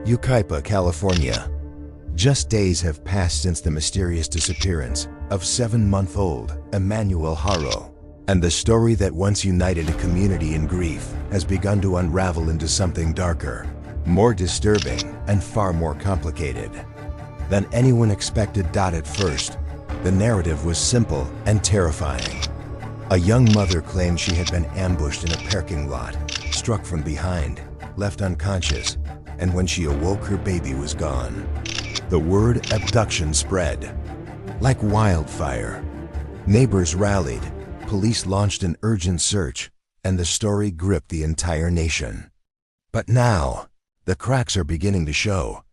Yucaipa, California. Just days have passed since the mysterious disappearance of 7-month-old Emmanuel Haro, and the story that once united a community in grief has begun to unravel into something darker, more disturbing, and far more complicated than anyone expected. At first, the narrative was simple and terrifying. A young mother claimed she had been ambushed in a parking lot, struck from behind, left unconscious, and when she awoke, her baby was gone. The word abduction spread like wildfire. Neighbors rallied, police launched an urgent search, and the story gripped the entire nation. But now, the cracks are beginning to show.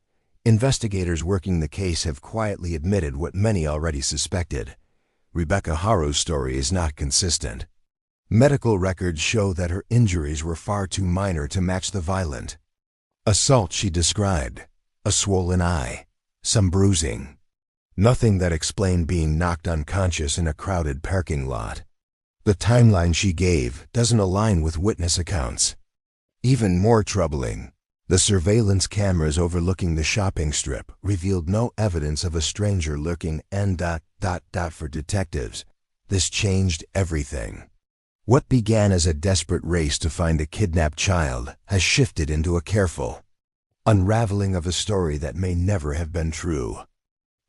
Investigators working the case have quietly admitted what many already suspected. Rebecca Haro's story is not consistent. Medical records show that her injuries were far too minor to match the violent assault she described: a swollen eye, some bruising. Nothing that explained being knocked unconscious in a crowded parking lot. The timeline she gave doesn't align with witness accounts. Even more troubling, the surveillance cameras overlooking the shopping strip revealed no evidence of a stranger lurking. For detectives, this changed everything. What began as a desperate race to find a kidnapped child has shifted into a careful unraveling of a story that may never have been true.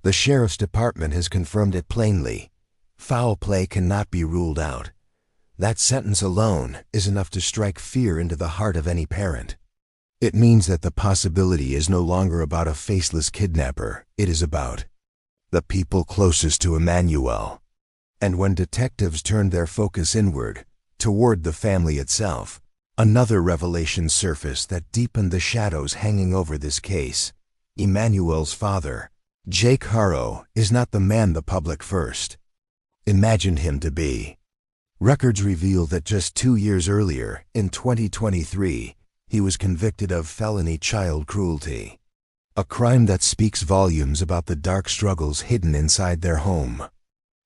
The sheriff's department has confirmed it plainly. Foul play cannot be ruled out. That sentence alone is enough to strike fear into the heart of any parent. It means that the possibility is no longer about a faceless kidnapper. It is about the people closest to Emmanuel. And when detectives turned their focus inward, toward the family itself, another revelation surfaced that deepened the shadows hanging over this case. Emmanuel's father, Jake Haro, is not the man the public first imagined him to be. Records reveal that just 2 years earlier, in 2023, he was convicted of felony child cruelty, a crime that speaks volumes about the dark struggles hidden inside their home.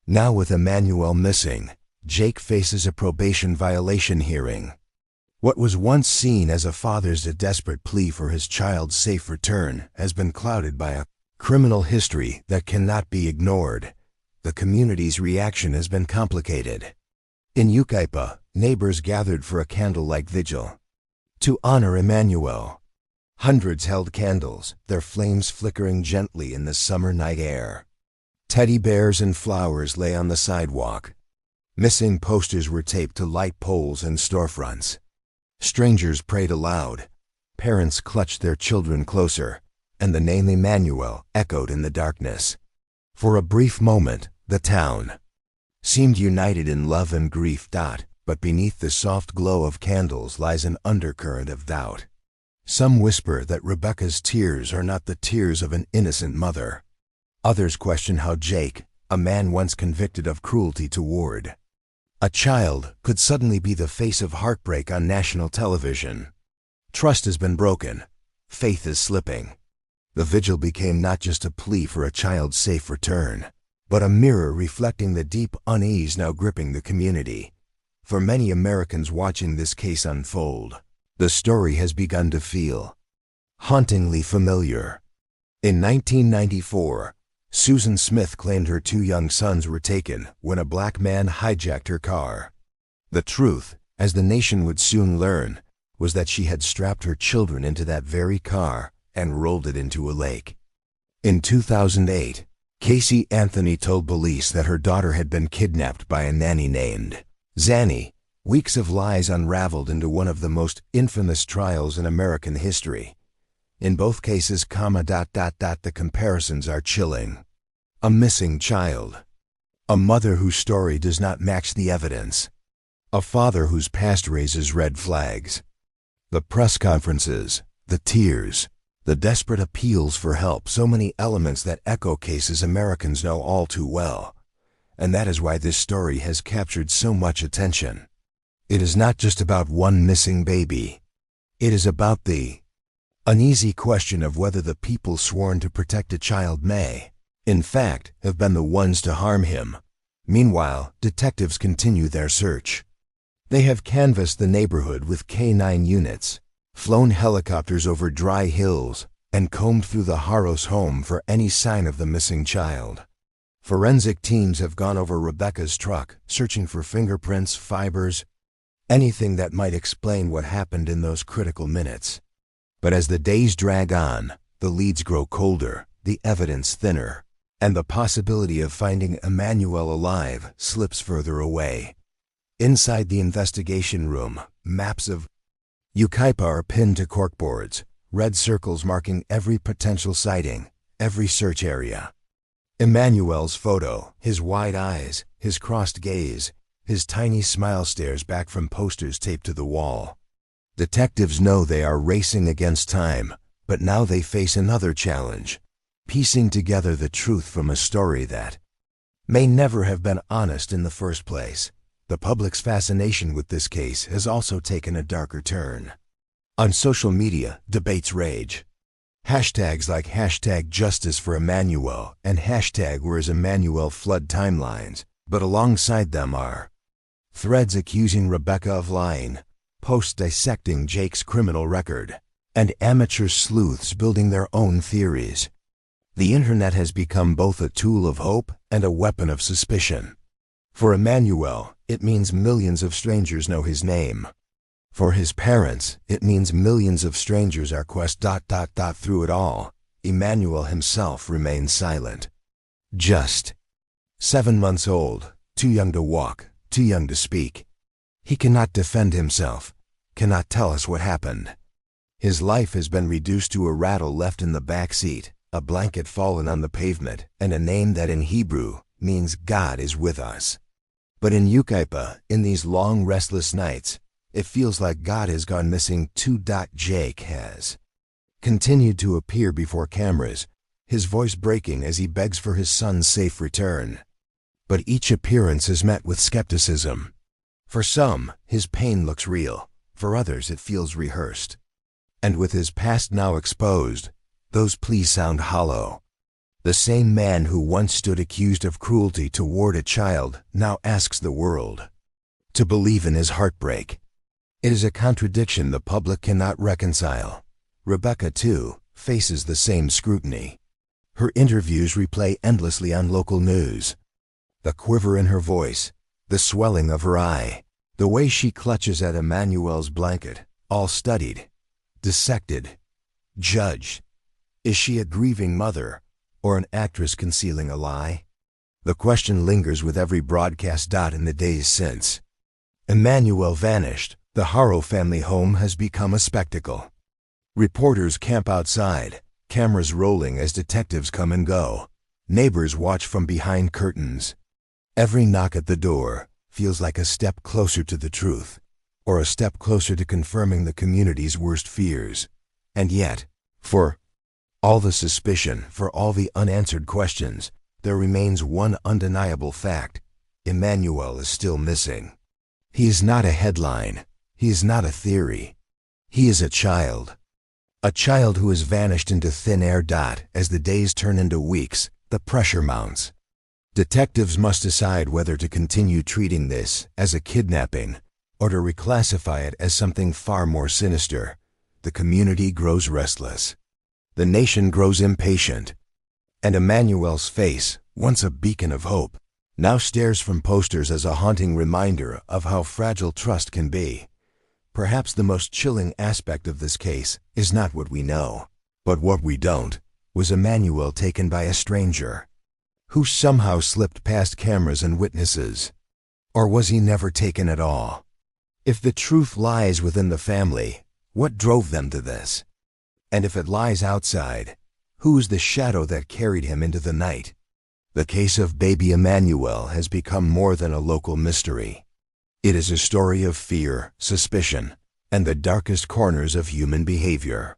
Now, with Emmanuel missing, Jake faces a probation violation hearing. What was once seen as a father's desperate plea for his child's safe return has been clouded by a criminal history that cannot be ignored. The community's reaction has been complicated. In Yucaipa, neighbors gathered for a candlelight vigil to honor Emmanuel. Hundreds held candles, their flames flickering gently in the summer night air. Teddy bears and flowers lay on the sidewalk. Missing posters were taped to light poles and storefronts. Strangers prayed aloud. Parents clutched their children closer, and the name Emmanuel echoed in the darkness. For a brief moment, the town seemed united in love and grief. But beneath the soft glow of candles lies an undercurrent of doubt. Some whisper that Rebecca's tears are not the tears of an innocent mother. Others question how Jake, a man once convicted of cruelty toward a child, could suddenly be the face of heartbreak on national television. Trust has been broken. Faith is slipping. The vigil became not just a plea for a child's safe return, but a mirror reflecting the deep unease now gripping the community. For many Americans watching this case unfold, the story has begun to feel hauntingly familiar. In 1994, Susan Smith claimed her 2 young sons were taken when a black man hijacked her car. The truth, as the nation would soon learn, was that she had strapped her children into that very car and rolled it into a lake. In 2008, Casey Anthony told police that her daughter had been kidnapped by a nanny named Zanny. Weeks of lies unraveled into one of the most infamous trials in American history. In both cases, the comparisons are chilling. A missing child. A mother whose story does not match the evidence. A father whose past raises red flags. The press conferences, the tears, the desperate appeals for help, so many elements that echo cases Americans know all too well. And that is why this story has captured so much attention. It is not just about one missing baby. It is about the uneasy question of whether the people sworn to protect a child may, in fact, have been the ones to harm him. Meanwhile, detectives continue their search. They have canvassed the neighborhood with K-9 units, flown helicopters over dry hills, and combed through the Haros home for any sign of the missing child. Forensic teams have gone over Rebecca's truck, searching for fingerprints, fibers, anything that might explain what happened in those critical minutes. But as the days drag on, the leads grow colder, the evidence thinner, and the possibility of finding Emmanuel alive slips further away. Inside the investigation room, maps of Yucaipa are pinned to corkboards, red circles marking every potential sighting, every search area. Emmanuel's photo, his wide eyes, his crossed gaze, his tiny smile stares back from posters taped to the wall. Detectives know they are racing against time, but now they face another challenge, piecing together the truth from a story that may never have been honest in the first place. The public's fascination with this case has also taken a darker turn. On social media, debates rage. Hashtags like #Justice for Emmanuel and #Where's Emmanuel flood timelines, but alongside them are threads accusing Rebecca of lying, posts dissecting Jake's criminal record, and amateur sleuths building their own theories. The internet has become both a tool of hope and a weapon of suspicion. For Emmanuel, it means millions of strangers know his name. For his parents, it means millions of strangers are questioning. Through it all, Emmanuel himself remains silent. Just 7 months old, too young to walk, too young to speak. He cannot defend himself, cannot tell us what happened. His life has been reduced to a rattle left in the back seat, a blanket fallen on the pavement, and a name that in Hebrew means God is with us. But in Yucaipa, in these long restless nights, it feels like God has gone missing too. Jake has continued to appear before cameras, his voice breaking as he begs for his son's safe return. But each appearance is met with skepticism. For some, his pain looks real. For others, it feels rehearsed. And with his past now exposed, those pleas sound hollow. The same man who once stood accused of cruelty toward a child now asks the world to believe in his heartbreak. It is a contradiction the public cannot reconcile. Rebecca, too, faces the same scrutiny. Her interviews replay endlessly on local news. The quiver in her voice, the swelling of her eye, the way she clutches at Emmanuel's blanket, all studied, dissected, judged. Is she a grieving mother, or an actress concealing a lie? The question lingers with every broadcast. In the days since Emmanuel vanished, the Haro family home has become a spectacle. Reporters camp outside, cameras rolling as detectives come and go. Neighbors watch from behind curtains. Every knock at the door feels like a step closer to the truth, or a step closer to confirming the community's worst fears. And yet, for all the suspicion, for all the unanswered questions, there remains one undeniable fact: Emmanuel is still missing. He is not a headline. He is not a theory. He is a child. A child who has vanished into thin air. As the days turn into weeks, the pressure mounts. Detectives must decide whether to continue treating this as a kidnapping or to reclassify it as something far more sinister. The community grows restless. The nation grows impatient. And Emmanuel's face, once a beacon of hope, now stares from posters as a haunting reminder of how fragile trust can be. Perhaps the most chilling aspect of this case is not what we know, but what we don't. Was Emmanuel taken by a stranger who somehow slipped past cameras and witnesses? Or was he never taken at all? If the truth lies within the family, what drove them to this? And if it lies outside, who is the shadow that carried him into the night? The case of baby Emmanuel has become more than a local mystery. It is a story of fear, suspicion, and the darkest corners of human behavior.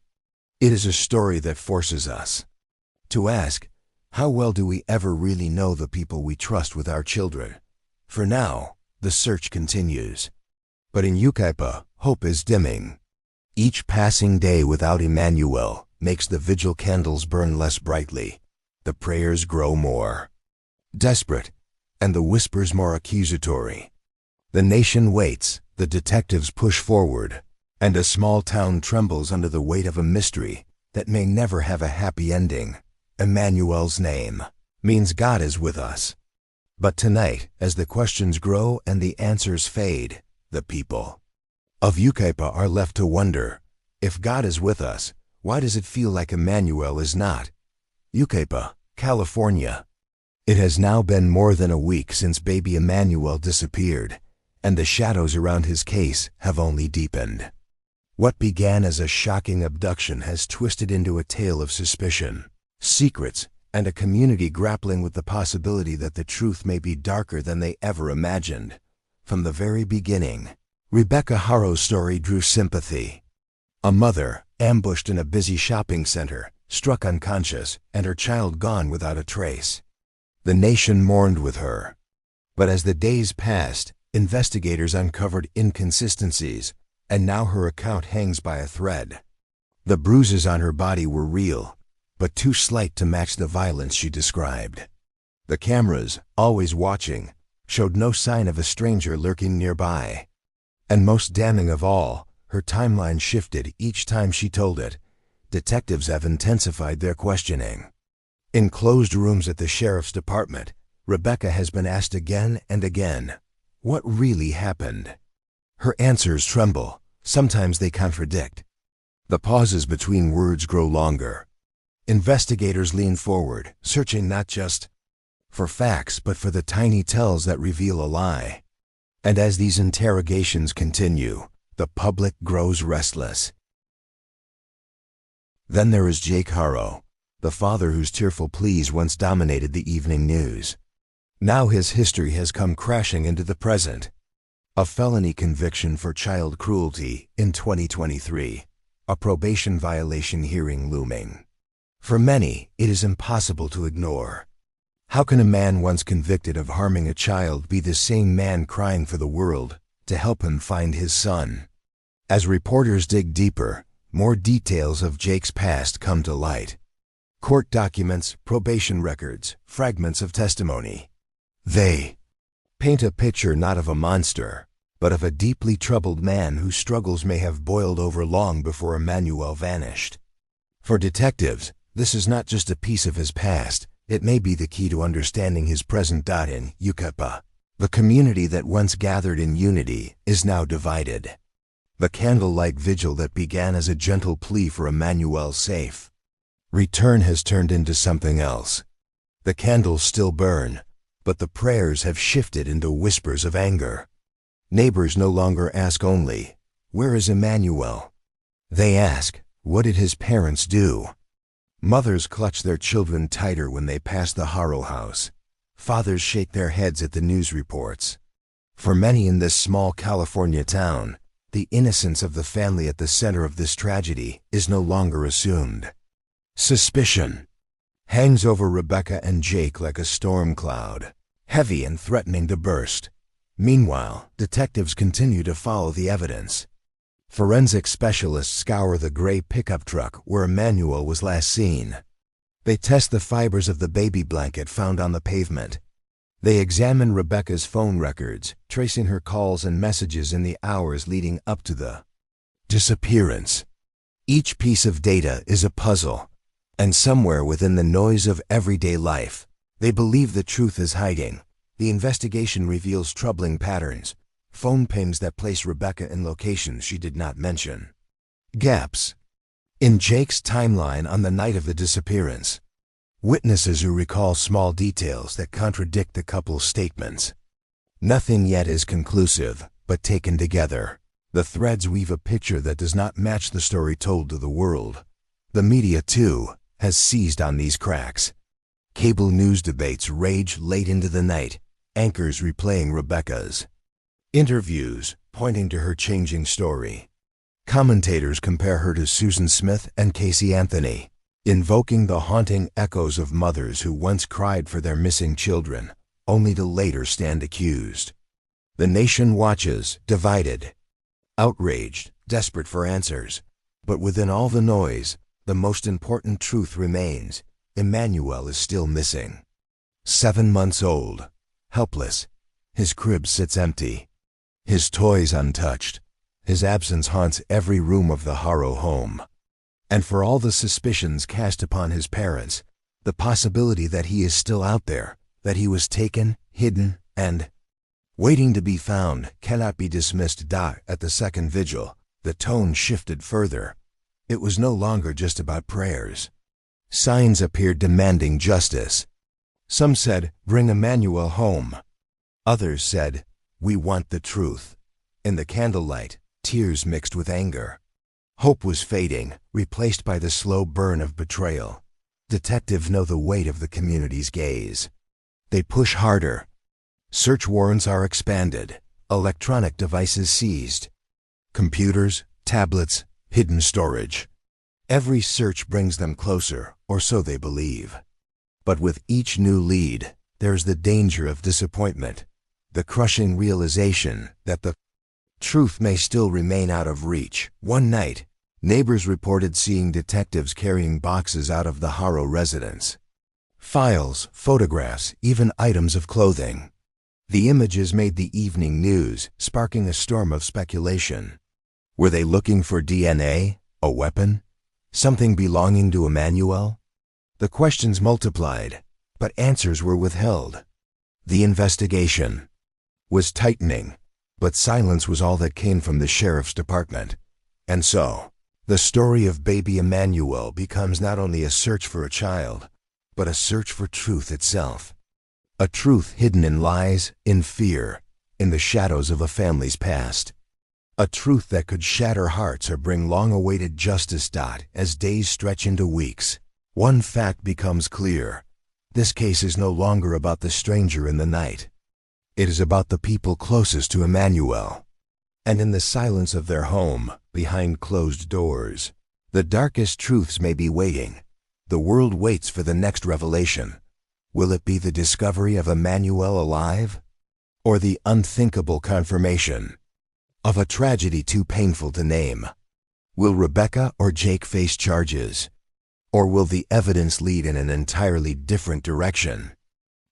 It is a story that forces us to ask, how well do we ever really know the people we trust with our children? For now, the search continues. But in Yucaipa, hope is dimming. Each passing day without Emmanuel makes the vigil candles burn less brightly. The prayers grow more desperate, and the whispers more accusatory. The nation waits, the detectives push forward, and a small town trembles under the weight of a mystery that may never have a happy ending. Emmanuel's name means God is with us. But tonight, as the questions grow and the answers fade, the people of Yucaipa are left to wonder, if God is with us, why does it feel like Emmanuel is not? Yucaipa, California. It has now been more than a week since baby Emmanuel disappeared, and the shadows around his case have only deepened. What began as a shocking abduction has twisted into a tale of suspicion, secrets, and a community grappling with the possibility that the truth may be darker than they ever imagined. From the very beginning, Rebecca Haro's story drew sympathy. A mother, ambushed in a busy shopping center, struck unconscious, and her child gone without a trace. The nation mourned with her. But as the days passed, investigators uncovered inconsistencies, and now her account hangs by a thread. The bruises on her body were real, but too slight to match the violence she described. The cameras, always watching, showed no sign of a stranger lurking nearby. And most damning of all, her timeline shifted each time she told it. Detectives have intensified their questioning. In closed rooms at the sheriff's department, Rebecca has been asked again and again, what really happened? Her answers tremble, sometimes they contradict. The pauses between words grow longer. Investigators lean forward, searching not just for facts but for the tiny tells that reveal a lie. And as these interrogations continue, the public grows restless. Then there is Jake Haro, the father whose tearful pleas once dominated the evening news. Now his history has come crashing into the present. A felony conviction for child cruelty in 2023, a probation violation hearing looming. For many, it is impossible to ignore. How can a man once convicted of harming a child be the same man crying for the world to help him find his son? As reporters dig deeper, more details of Jake's past come to light. Court documents, probation records, fragments of testimony. They paint a picture not of a monster, but of a deeply troubled man whose struggles may have boiled over long before Emmanuel vanished. For detectives, this is not just a piece of his past, it may be the key to understanding his present. In Yucaipa, the community that once gathered in unity is now divided. The candlelight vigil that began as a gentle plea for Emmanuel's safe return has turned into something else. The candles still burn, but the prayers have shifted into whispers of anger. Neighbors no longer ask only, "Where is Emmanuel?" They ask, "What did his parents do?" Mothers clutch their children tighter when they pass the Haro house. Fathers shake their heads at the news reports. For many in this small California town, the innocence of the family at the center of this tragedy is no longer assumed. Suspicion hangs over Rebecca and Jake like a storm cloud, heavy and threatening to burst. Meanwhile, detectives continue to follow the evidence. Forensic specialists scour the gray pickup truck where Emmanuel was last seen. They test the fibers of the baby blanket found on the pavement. They examine Rebecca's phone records, tracing her calls and messages in the hours leading up to the disappearance. Each piece of data is a puzzle, and somewhere within the noise of everyday life, they believe the truth is hiding. The investigation reveals troubling patterns, phone pings that place Rebecca in locations she did not mention. Gaps in Jake's timeline on the night of the disappearance. Witnesses who recall small details that contradict the couple's statements. Nothing yet is conclusive, but taken together, the threads weave a picture that does not match the story told to the world. The media, too, has seized on these cracks. Cable news debates rage late into the night, anchors replaying Rebecca's interviews, pointing to her changing story. Commentators compare her to Susan Smith and Casey Anthony, invoking the haunting echoes of mothers who once cried for their missing children, only to later stand accused. The nation watches, divided, outraged, desperate for answers. But within all the noise, the most important truth remains: Emmanuel is still missing. 7 months old, helpless, his crib sits empty, his toys untouched. His absence haunts every room of the Haro home. And for all the suspicions cast upon his parents, the possibility that he is still out there, that he was taken, hidden, and waiting to be found cannot be dismissed. At the second vigil, the tone shifted further. It was no longer just about prayers. Signs appeared demanding justice. Some said, "Bring Emmanuel home." Others said, "We want the truth." In the candlelight, tears mixed with anger. Hope was fading, replaced by the slow burn of betrayal. Detectives know the weight of the community's gaze. They push harder. Search warrants are expanded, electronic devices seized. Computers, tablets, hidden storage. Every search brings them closer, or so they believe. But with each new lead, there's the danger of disappointment, the crushing realization that the truth may still remain out of reach. One night, neighbors reported seeing detectives carrying boxes out of the Haro residence. Files, photographs, even items of clothing. The images made the evening news, sparking a storm of speculation. Were they looking for DNA, a weapon, something belonging to Emmanuel? The questions multiplied, but answers were withheld. The investigation was tightening, but silence was all that came from the sheriff's department. And so, the story of baby Emmanuel becomes not only a search for a child, but a search for truth itself. A truth hidden in lies, in fear, in the shadows of a family's past. A truth that could shatter hearts or bring long-awaited justice. As days stretch into weeks, one fact becomes clear. This case is no longer about the stranger in the night. It is about the people closest to Emmanuel. And in the silence of their home, behind closed doors, the darkest truths may be waiting. The world waits for the next revelation. Will it be the discovery of Emmanuel alive? Or the unthinkable confirmation of a tragedy too painful to name? Will Rebecca or Jake face charges? Or will the evidence lead in an entirely different direction?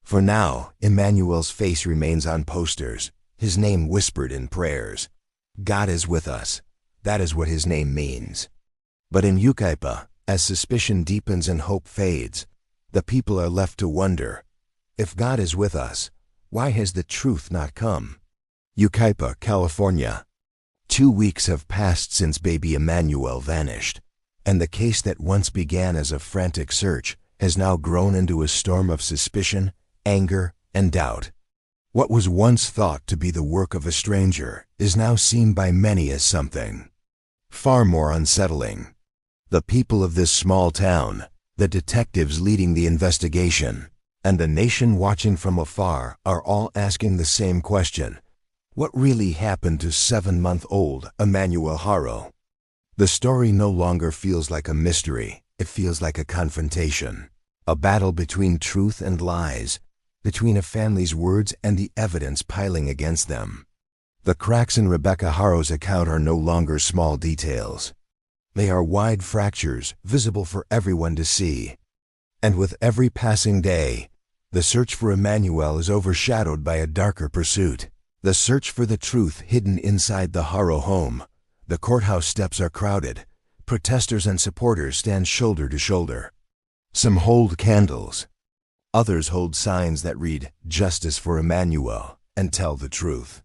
For now, Emmanuel's face remains on posters, his name whispered in prayers. God is with us. That is what his name means. But in Yucaipa, as suspicion deepens and hope fades, the people are left to wonder, if God is with us, why has the truth not come? Yucaipa, California. 2 weeks have passed since baby Emmanuel vanished, and the case that once began as a frantic search has now grown into a storm of suspicion, anger, and doubt. What was once thought to be the work of a stranger is now seen by many as something far more unsettling. The people of this small town, the detectives leading the investigation, and the nation watching from afar are all asking the same question. What really happened to 7-month-old Emmanuel Haro? The story no longer feels like a mystery, it feels like a confrontation. A battle between truth and lies, between a family's words and the evidence piling against them. The cracks in Rebecca Haro's account are no longer small details. They are wide fractures, visible for everyone to see. And with every passing day, the search for Emmanuel is overshadowed by a darker pursuit. The search for the truth hidden inside the Haro home. The courthouse steps are crowded. Protesters and supporters stand shoulder to shoulder. Some hold candles. Others hold signs that read, "Justice for Emmanuel," and tell the truth.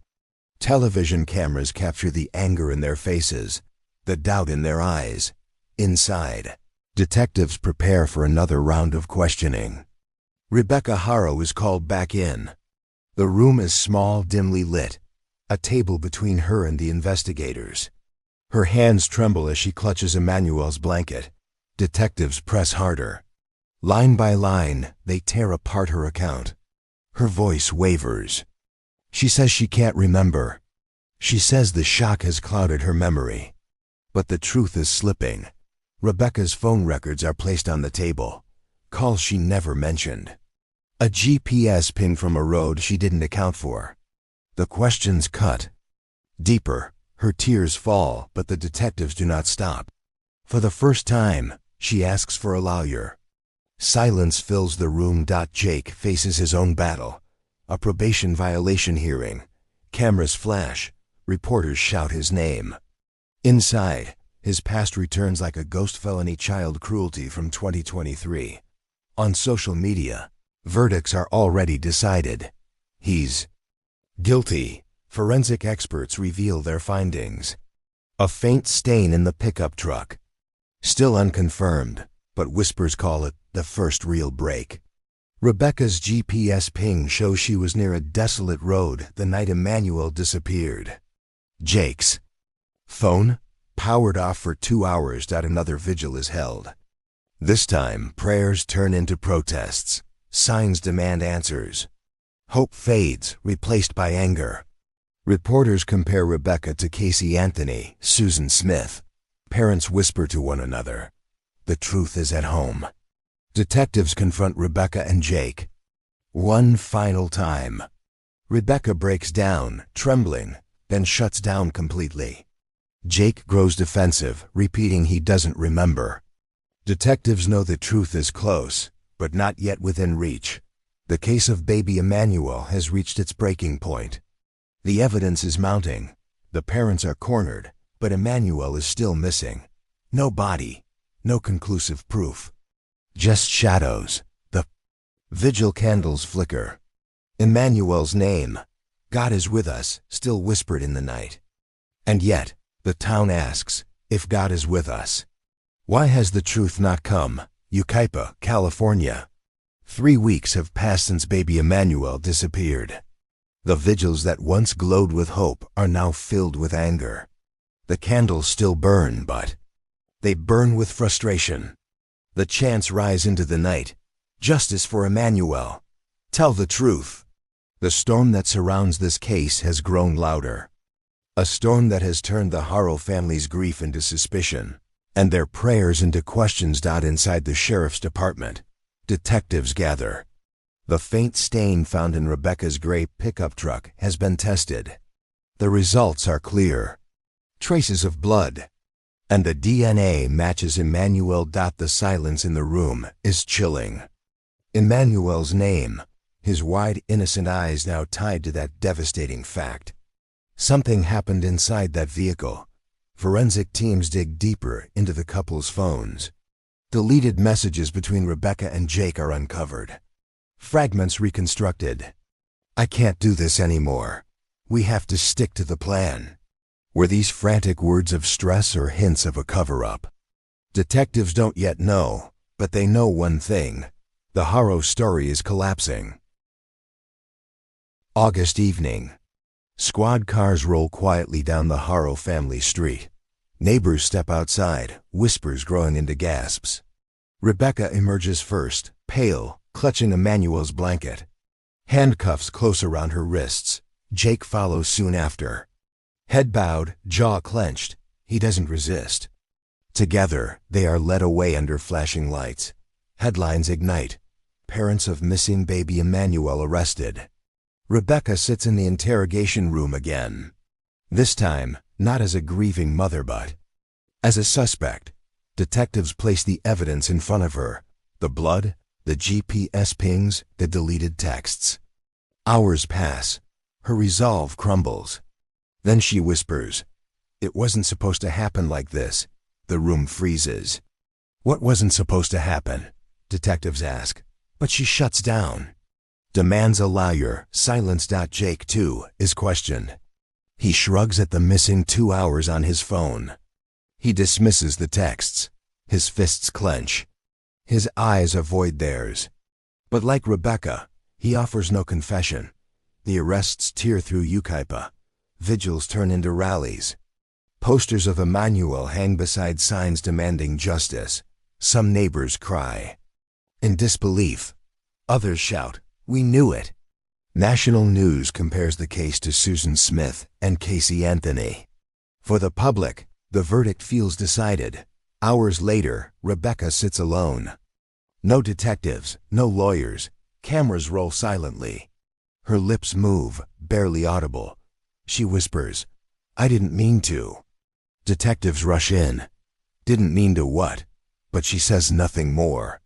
Television cameras capture the anger in their faces, the doubt in their eyes. Inside, detectives prepare for another round of questioning. Rebecca Haro is called back in. The room is small, dimly lit, a table between her and the investigators. Her hands tremble as she clutches Emmanuel's blanket. Detectives press harder. Line by line, they tear apart her account. Her voice wavers. She says she can't remember. She says the shock has clouded her memory. But the truth is slipping. Rebecca's phone records are placed on the table. Calls she never mentioned. A GPS ping from a road she didn't account for. The questions cut deeper. Her tears fall, but the detectives do not stop. For the first time, she asks for a lawyer. Silence fills the room. Jake faces his own battle. A probation violation hearing. Cameras flash. Reporters shout his name. Inside, His past returns like a ghost felony child cruelty from 2023. On social media, verdicts are already decided. He's guilty. Forensic experts reveal their findings. A faint stain in the pickup truck. Still unconfirmed, but whispers call it the first real break. Rebecca's GPS ping shows she was near a desolate road the night Emmanuel disappeared. Jake's phone, powered off for 2 hours. Another vigil is held. This time, prayers turn into protests. Signs demand answers. Hope fades, replaced by anger. Reporters compare Rebecca to Casey Anthony, Susan Smith. Parents whisper to one another. The truth is at home. Detectives confront Rebecca and Jake. One final time. Rebecca breaks down, trembling, then shuts down completely. Jake grows defensive, repeating he doesn't remember. Detectives know the truth is close, but not yet within reach. The case of baby Emmanuel has reached its breaking point. The evidence is mounting. The parents are cornered, but Emmanuel is still missing. No body, no conclusive proof. Just shadows. The vigil candles flicker. Emmanuel's name, God is with us, still whispered in the night. And yet, the town asks, if God is with us, why has the truth not come? Yucaipa, California. 3 weeks have passed since baby Emmanuel disappeared. The vigils that once glowed with hope are now filled with anger. The candles still burn, but they burn with frustration. The chants rise into the night. Justice for Emmanuel. Tell the truth. The storm that surrounds this case has grown louder. A storm that has turned the Haro family's grief into suspicion, and their prayers into questions. Inside the sheriff's department, detectives gather. The faint stain found in Rebecca's gray pickup truck has been tested. The results are clear. Traces of blood. And the DNA matches Emmanuel. The silence in the room is chilling. Emmanuel's name, his wide, innocent eyes now tied to that devastating fact. Something happened inside that vehicle. Forensic teams dig deeper into the couple's phones. Deleted messages between Rebecca and Jake are uncovered. Fragments reconstructed. I can't do this anymore. We have to stick to the plan. Were these frantic words of stress or hints of a cover-up? Detectives don't yet know, but they know one thing. The Haro story is collapsing. August evening. Squad cars roll quietly down the Haro family street. Neighbors step outside, whispers growing into gasps. Rebecca emerges first, pale, clutching Emmanuel's blanket. Handcuffs close around her wrists. Jake follows soon after. Head bowed, jaw clenched, he doesn't resist. Together, they are led away under flashing lights. Headlines ignite. Parents of missing baby Emmanuel arrested. Rebecca sits in the interrogation room again. This time, not as a grieving mother but as a suspect. Detectives place the evidence in front of her. The blood, the GPS pings, the deleted texts. Hours pass. Her resolve crumbles. Then she whispers, "It wasn't supposed to happen like this." The room freezes. What wasn't supposed to happen? Detectives ask. But she shuts down. Demands a lawyer. Silence. Jake, too, is questioned. He shrugs at the missing 2 hours on his phone. He dismisses the texts. His fists clench. His eyes avoid theirs. But like Rebecca, he offers no confession. The arrests tear through Yucaipa. Vigils turn into rallies. Posters of Emmanuel hang beside signs demanding justice. Some neighbors cry in disbelief. Others shout, "We knew it." National news compares the case to Susan Smith and Casey Anthony. For the public, the verdict feels decided. Hours later, Rebecca sits alone. No detectives, no lawyers. Cameras roll silently. Her lips move, barely audible. She whispers, "I didn't mean to." Detectives rush in. Didn't mean to what? But she says nothing more.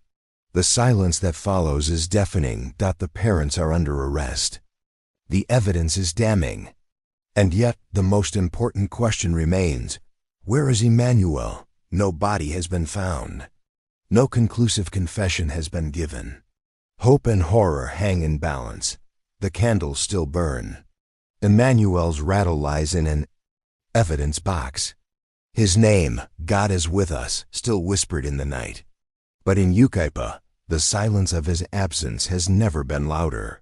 The silence that follows is deafening. The parents are under arrest. The evidence is damning. And yet, the most important question remains, Where is Emmanuel? No body has been found. No conclusive confession has been given. Hope and horror hang in balance. The candles still burn. Emmanuel's rattle lies in an evidence box. His name, God is with us, still whispered in the night. But in Yucaipa, the silence of his absence has never been louder.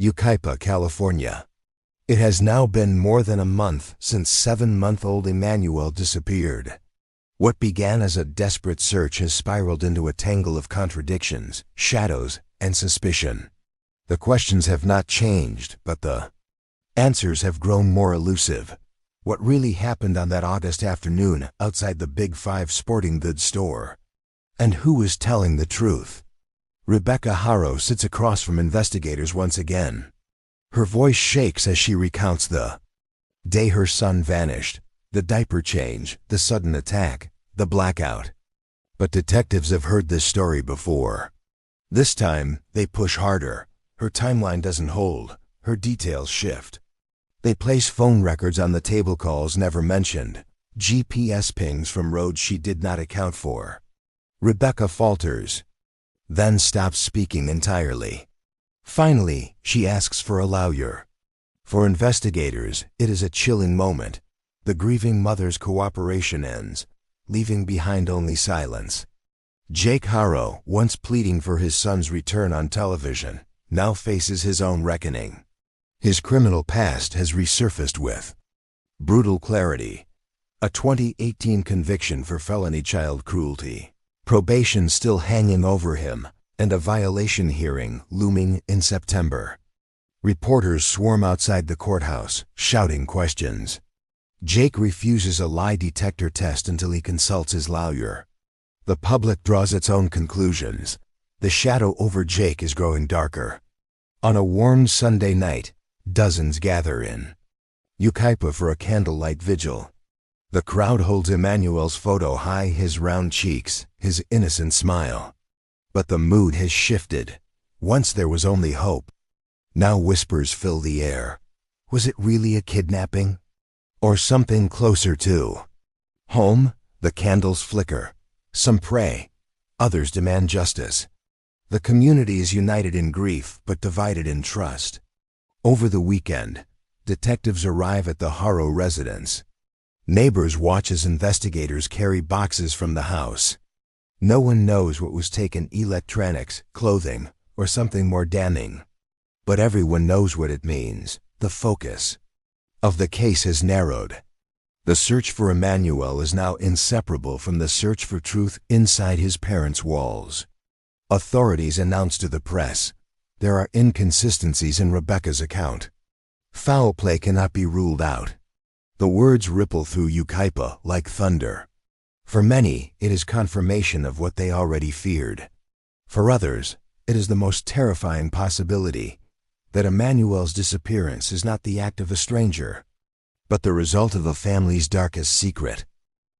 Yucaipa, California. It has now been more than a month since 7-month-old Emmanuel disappeared. What began as a desperate search has spiraled into a tangle of contradictions, shadows, and suspicion. The questions have not changed, but the answers have grown more elusive. What really happened on that August afternoon outside the Big Five sporting goods store? And who is telling the truth? Rebecca Haro sits across from investigators once again. Her voice shakes as she recounts the day her son vanished, the diaper change, the sudden attack, the blackout. But detectives have heard this story before. This time, they push harder. Her timeline doesn't hold. Her details shift. They place phone records on the table calls never mentioned, GPS pings from roads she did not account for. Rebecca falters, then stops speaking entirely. Finally, she asks for a lawyer. For investigators, it is a chilling moment. The grieving mother's cooperation ends, leaving behind only silence. Jake Haro, once pleading for his son's return on television, now faces his own reckoning. His criminal past has resurfaced with brutal clarity, a 2018 conviction for felony child cruelty, probation still hanging over him, and a violation hearing looming in September. Reporters swarm outside the courthouse, shouting questions. Jake refuses a lie detector test until he consults his lawyer. The public draws its own conclusions. The shadow over Jake is growing darker. On a warm Sunday night, dozens gather in Yucaipa for a candlelight vigil. The crowd holds Emmanuel's photo high, his round cheeks, his innocent smile. But the mood has shifted. Once there was only hope. Now whispers fill the air. Was it really a kidnapping? Or something closer to home? The candles flicker. Some pray. Others demand justice. The community is united in grief, but divided in trust. Over the weekend, detectives arrive at the Haro residence. Neighbors watch as investigators carry boxes from the house. No one knows what was taken: electronics, clothing, or something more damning. But everyone knows what it means. The focus of the case has narrowed. The search for Emmanuel is now inseparable from the search for truth inside his parents' walls. Authorities announce to the press, there are inconsistencies in Rebecca's account. Foul play cannot be ruled out. The words ripple through Yucaipa like thunder. For many, it is confirmation of what they already feared. For others, it is the most terrifying possibility, that Emmanuel's disappearance is not the act of a stranger, but the result of a family's darkest secret.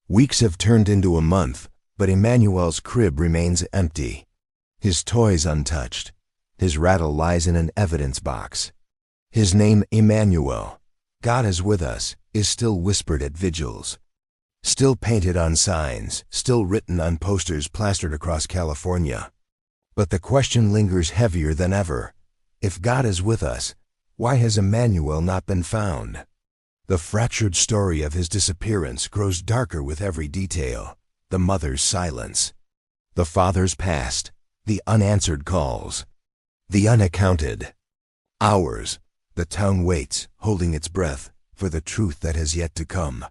Weeks have turned into a month, but Emmanuel's crib remains empty. His toys untouched. His rattle lies in an evidence box. His name, Emmanuel, God is with us, is still whispered at vigils. Still painted on signs, still written on posters plastered across California. But the question lingers heavier than ever. If God is with us, why has Emmanuel not been found? The fractured story of his disappearance grows darker with every detail. The mother's silence, the father's past, the unanswered calls, the unaccounted hours. The town waits, holding its breath, for the truth that has yet to come.